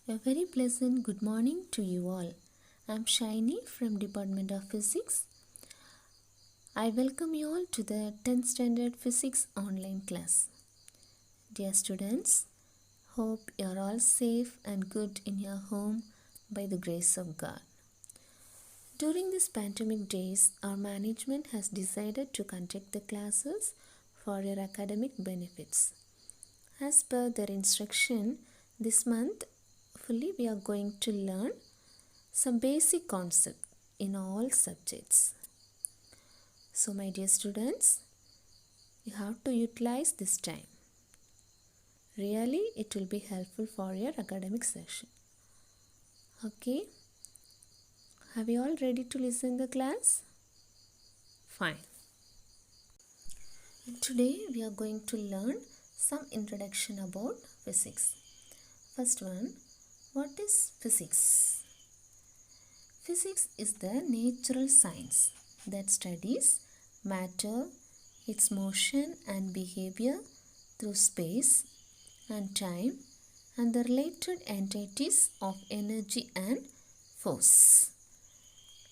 A very pleasant good morning to you all. I'm Shiny from Department of Physics. I welcome you all to the 10th Standard Physics online class. Dear students, hope you're all safe and good in your home by the grace of God. During these pandemic days, our management has decided to conduct the classes for your academic benefits. As per their instruction, this month fully we are going to learn some basic concept in all subjects. So my dear students, you have to utilize this time. Really, it will be helpful for your academic session. Okay? Have you all ready to listen the class? Fine. Today we are going to learn some introduction about physics. First one, what is physics? Physics is the natural science that studies matter, its motion and behavior through space and time and the related entities of energy and force.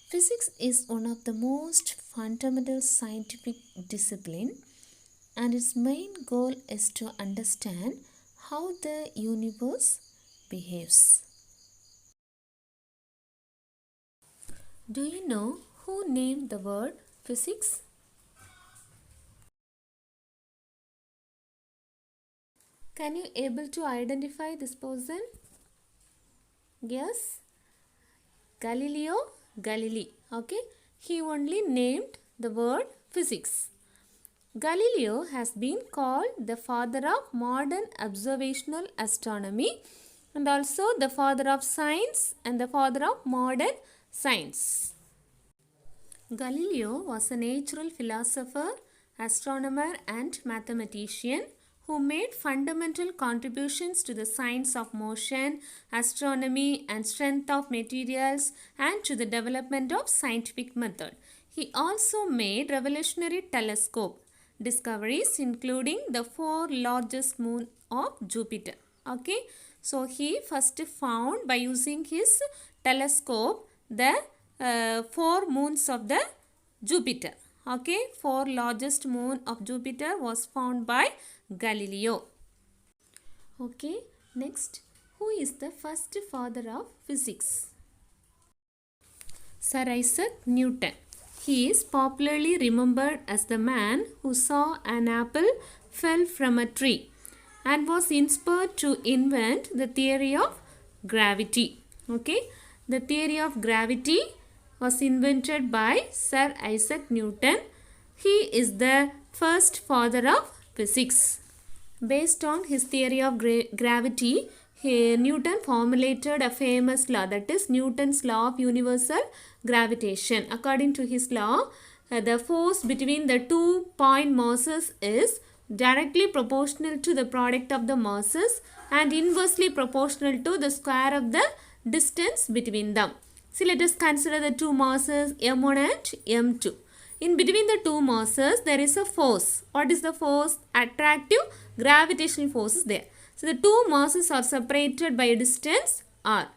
Physics is one of the most fundamental scientific discipline and its main goal is to understand how the universe behaves. Do you know who named the word physics? Can you able to identify this person? Yes? Galileo Galilei. Okay? He only named the word physics. Galileo has been called the father of modern observational astronomy and also the father of science and the father of modern science. Galileo was a natural philosopher, astronomer and mathematician who made fundamental contributions to the science of motion, astronomy and strength of materials and to the development of scientific method. He also made revolutionary telescope discoveries including the 4 largest moons of Jupiter. Okay, so he first found by using his telescope the 4 moons of the Jupiter. Okay, 4 largest moon of Jupiter was found by Galileo. Okay, next, who is the first father of physics? Sir Isaac Newton. He is popularly remembered as the man who saw an apple fell from a tree and was inspired to invent the theory of gravity. Okay, the theory of gravity was invented by Sir Isaac Newton. He is the first father of physics. Based on his theory of gravity, Newton formulated a famous law, that is Newton's law of universal gravitation. According to his law, the force between the 2 point masses is directly proportional to the product of the masses and inversely proportional to the square of the distance between them. So let us consider the 2 masses m1 and m2. In between the 2 masses, there is a force. What is the force? Attractive gravitational force is there. So the 2 masses are separated by a distance r.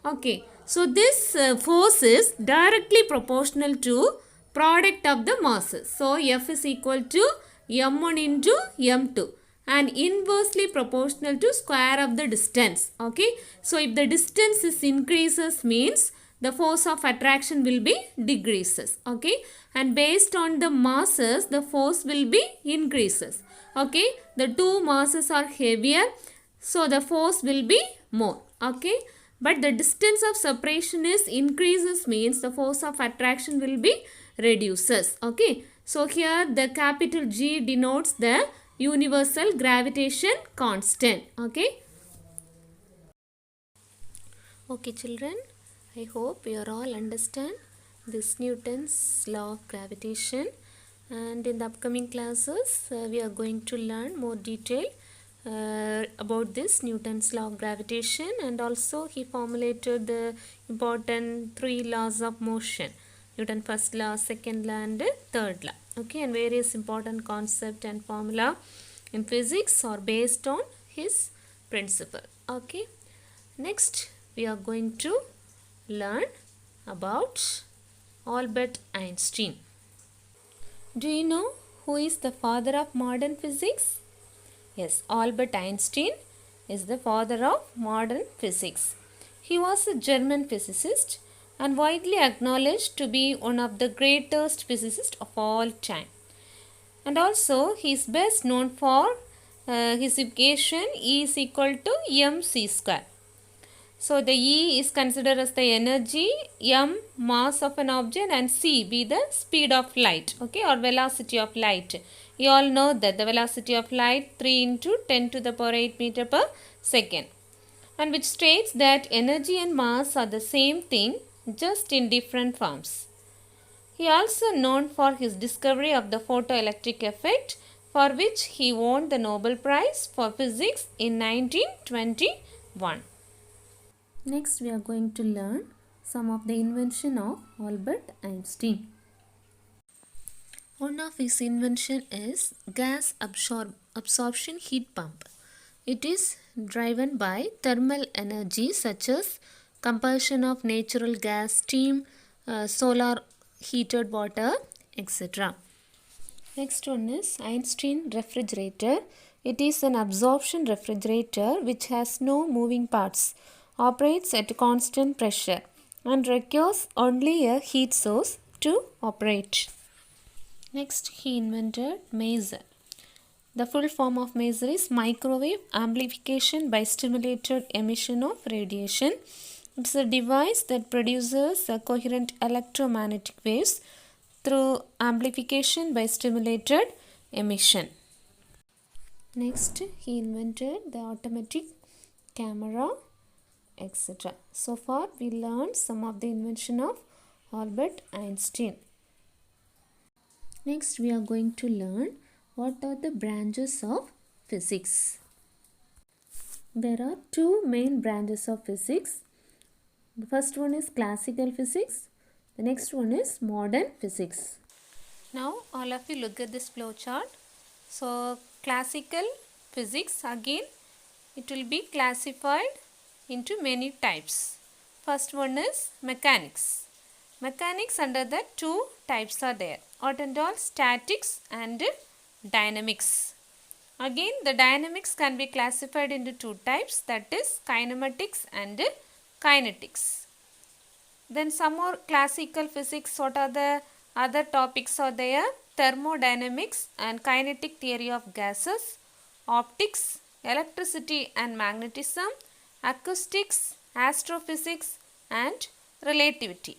Okay. So this force is directly proportional to product of the masses. So F is equal to m1 into m2 and inversely proportional to square of the distance. Okay. So if the distance is increases means the force of attraction will be decreases. Okay, and based on the masses the force will be increases. Okay, the 2 masses are heavier, so the force will be more. Okay, but the distance of separation is increases means the force of attraction will be reduces. Okay, so here the capital G denotes the universal gravitation constant. Okay. Okay children, I hope you are all understand this Newton's law of gravitation, and in the upcoming classes we are going to learn more detail about this Newton's law of gravitation, and also he formulated the important 3 laws of motion. Newton first law, second law and third law. Okay, and various important concept and formula in physics are based on his principle. Okay. Next, we are going to learn about Albert Einstein. Do you know who is the father of modern physics? Yes, Albert Einstein is the father of modern physics. He was a German physicist and widely acknowledged to be one of the greatest physicists of all time. And also, he is best known for his equation E is equal to mc square. So, the E is considered as the energy, m mass of an object, and c be the speed of light, okay, or velocity of light. You all know that the velocity of light 3 into 10 to the power 8 meter per second, and which states that energy and mass are the same thing, just in different forms. He also known for his discovery of the photoelectric effect, for which he won the Nobel Prize for Physics in 1921. Next, we are going to learn some of the invention of Albert Einstein. One of his invention is gas absorption heat pump. It is driven by thermal energy such as combustion of natural gas, steam, solar heated water, etc. Next one is Einstein refrigerator. It is an absorption refrigerator which has no moving parts, operates at constant pressure, and requires only a heat source to operate. Next, he invented Maser. The full form of Maser is microwave amplification by stimulated emission of radiation. It's a device that produces a coherent electromagnetic waves through amplification by stimulated emission. Next, he invented the automatic camera, etc. So far, we learned some of the invention of Albert Einstein. Next, we are going to learn what are the branches of physics. There are two main branches of physics. The first one is classical physics. The next one is modern physics. Now, all of you look at this flow chart. So, classical physics, again, it will be classified into many types. First one is mechanics. Mechanics, under that two types are there. What and all? Statics and dynamics. Again, the dynamics can be classified into two types, that is kinematics and kinetics. Then some more classical physics, what are the other topics are there? Thermodynamics and kinetic theory of gases, optics, electricity and magnetism, acoustics, astrophysics and relativity.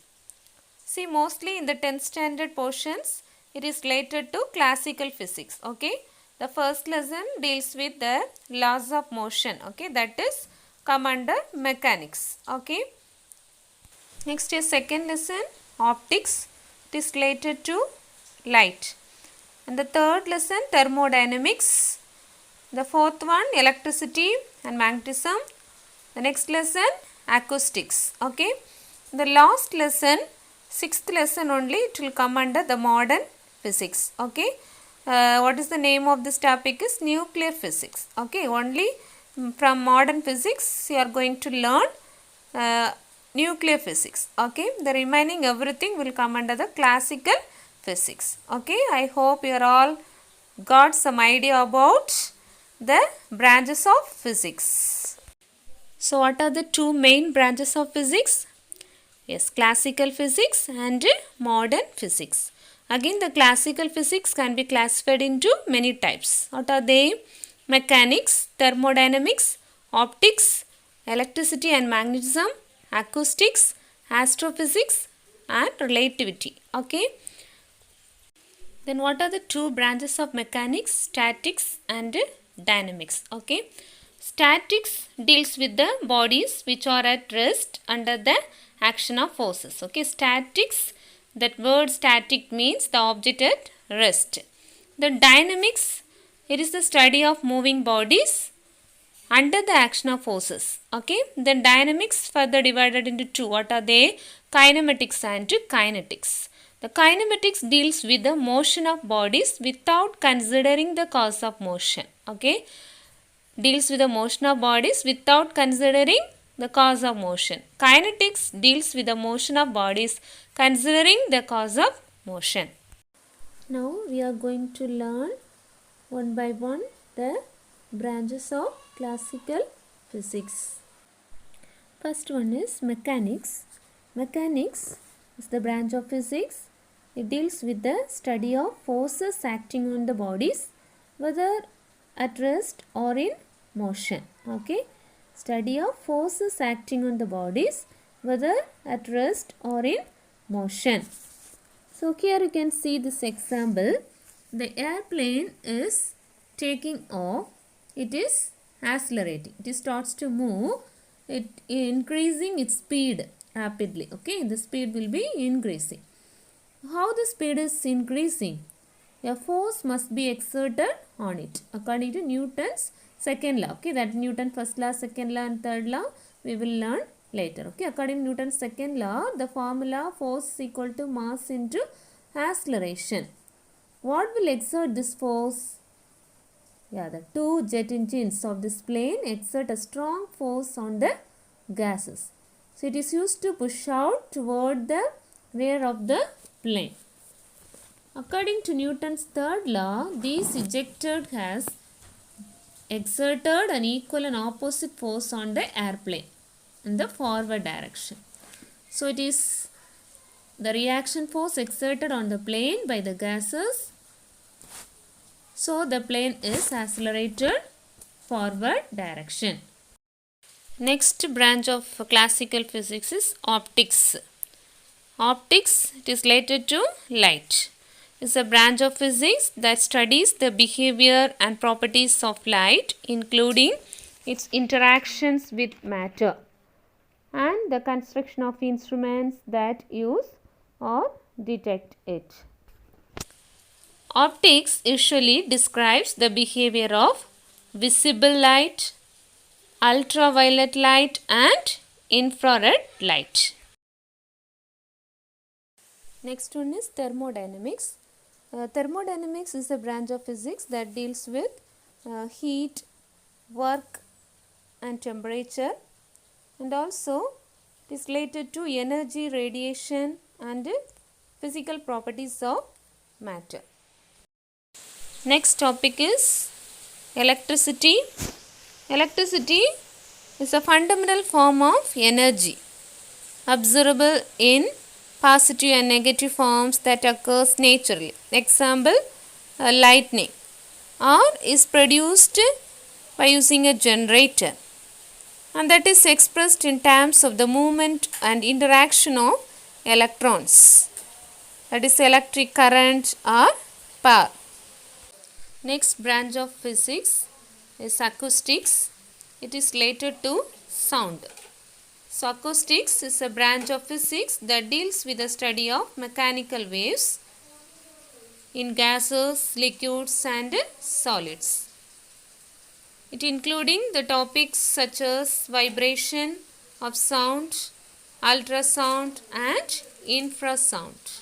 See, mostly in the 10th standard portions, it is related to classical physics, okay. The first lesson deals with the laws of motion, okay, that is come under mechanics, okay. Next is second lesson, optics, it is related to light. And the third lesson, thermodynamics. The fourth one, electricity and magnetism. The next lesson, acoustics, okay. The last lesson, sixth lesson only, it will come under the modern physics, okay. What is the name of this topic is nuclear physics, okay. Only from modern physics you are going to learn nuclear physics, okay. The remaining everything will come under the classical physics, okay. I hope you are all got some idea about the branches of physics. So, what are the two main branches of physics? Yes, classical physics and modern physics. Again, the classical physics can be classified into many types. What are they? Mechanics, thermodynamics, optics, electricity and magnetism, acoustics, astrophysics and relativity, okay. Then what are the two branches of mechanics? Statics and dynamics, okay. Statics deals with the bodies which are at rest under the action of forces, okay. Statics, that word static means the object at rest. The dynamics, it is the study of moving bodies under the action of forces, okay. Then dynamics further divided into two. What are they? Kinematics and kinetics. The kinematics deals with the motion of bodies without considering the cause of motion, okay. Deals with the motion of bodies without considering the cause of motion. Kinetics deals with the motion of bodies considering the cause of motion. Now we are going to learn one by one the branches of classical physics. First one is mechanics. Mechanics is the branch of physics. It deals with the study of forces acting on the bodies, whether at rest or in motion. Okay, study of forces acting on the bodies, whether at rest or in motion. So here you can see this example. The airplane is taking off. It is accelerating. It starts to move. It increasing its speed rapidly. Okay, the speed will be increasing. How the speed is increasing? A force must be exerted on it according to Newton's second law. Okay, that Newton first law, second law and third law we will learn later. Okay, according to Newton's second law, the formula force is equal to mass into acceleration. What will exert this force? Yeah, the two jet engines of this plane exert a strong force on the gases. So it is used to push out toward the rear of the plane. According to Newton's third law, these ejected has exerted an equal and opposite force on the airplane in the forward direction. So it is the reaction force exerted on the plane by the gases. So the plane is accelerated forward direction. Next branch of classical physics is optics. Optics, it is related to light. It's a branch of physics that studies the behavior and properties of light, including its interactions with matter and the construction of instruments that use or detect it. Optics usually describes the behavior of visible light, ultraviolet light and infrared light. Next one is thermodynamics. Thermodynamics is a branch of physics that deals with heat, work and temperature, and also it is related to energy, radiation and physical properties of matter. Next topic is electricity. Electricity is a fundamental form of energy observable in positive and negative forms that occurs naturally. Example, lightning, or is produced by using a generator, and that is expressed in terms of the movement and interaction of electrons, that is electric current or power. Next branch of physics is acoustics. It is related to sound. So acoustics is a branch of physics that deals with the study of mechanical waves in gases, liquids and solids. It including the topics such as vibration of sound, ultrasound and infrasound.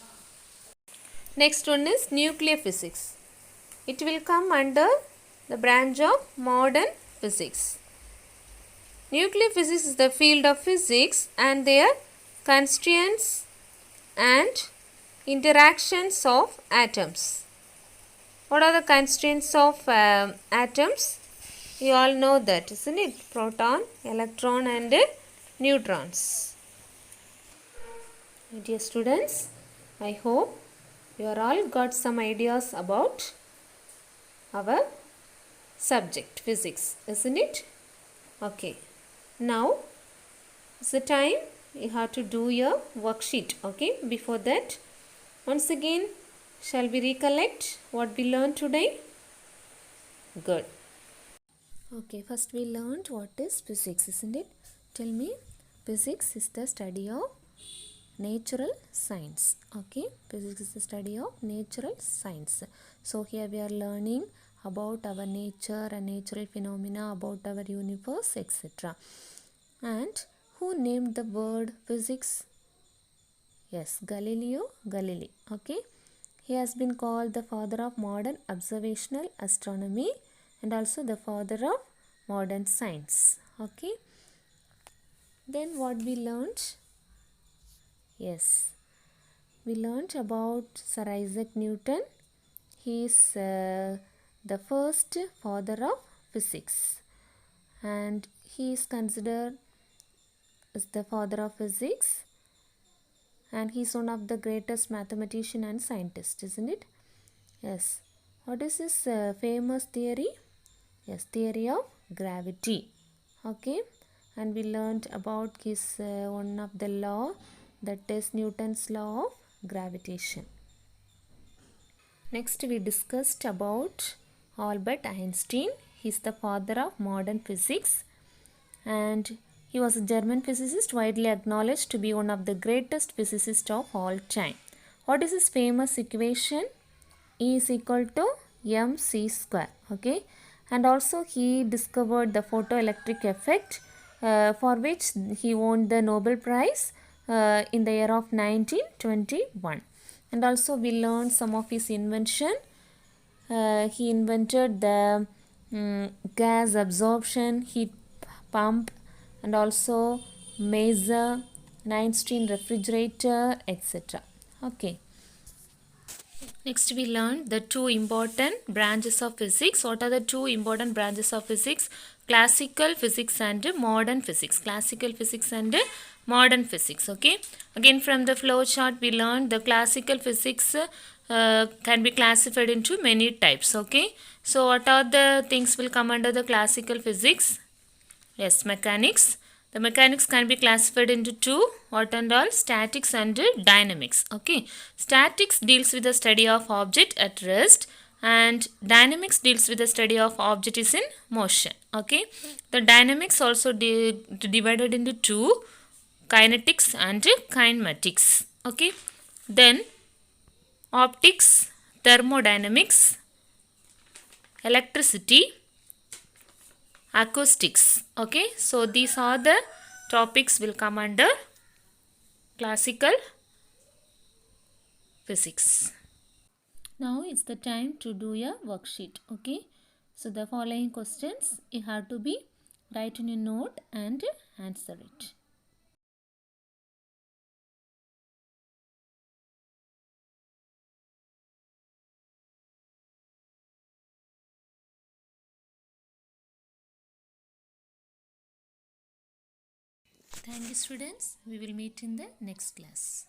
Next one is nuclear physics. It will come under the branch of modern physics. Nuclear physics is the field of physics and their constituents and interactions of atoms. What are the constituents of atoms? You all know that, isn't it? Proton, electron and neutrons. Dear students, I hope you are all got some ideas about our subject physics, isn't it? Okay. Now it's the time you have to do your worksheet. Okay, before that, once again, shall we recollect what we learned today? Good. Okay, first we learned what is physics, isn't it? Tell me, physics is the study of natural science. Okay, physics is the study of natural science. So here we are learning about our nature and natural phenomena, about our universe, etc. And who named the word physics? Yes, Galileo Galilei. Okay, he has been called the father of modern observational astronomy and also the father of modern science. Okay, Then what we learned? Yes, we learned about Sir Isaac Newton. He is the first father of physics, and he is considered as the father of physics, and he is one of the greatest mathematician and scientist, isn't it? Yes. What is his famous theory? Yes, theory of gravity. Okay, and we learned about his one of the law, that is Newton's law of gravitation. Next we discussed about Albert Einstein. He is the father of modern physics, and he was a German physicist widely acknowledged to be one of the greatest physicists of all time. What is his famous equation? E is equal to mc square. Okay, and also he discovered the photoelectric effect, for which he won the Nobel Prize in the year of 1921. And also we learned some of his invention. He invented the gas absorption, heat pump, and also Maser, Einstein refrigerator, etc. Okay. Next we learned the two important branches of physics. What are the two important branches of physics? Classical physics and modern physics. Classical physics and modern physics. Okay. Again from the flow chart we learned the classical physics can be classified into many types. Okay. So what are the things will come under the classical physics? Yes, mechanics. The mechanics can be classified into two, what and all? Statics and dynamics. Okay. Statics deals with the study of object at rest, and dynamics deals with the study of object is in motion. Okay. The dynamics also divided into two, kinetics and kinematics. Okay. Then optics, thermodynamics, electricity, acoustics. Okay, so these are the topics will come under classical physics. Now it's the time to do a worksheet. Okay, so the following questions you have to be write in a note and answer it. Thank you students. We will meet in the next class.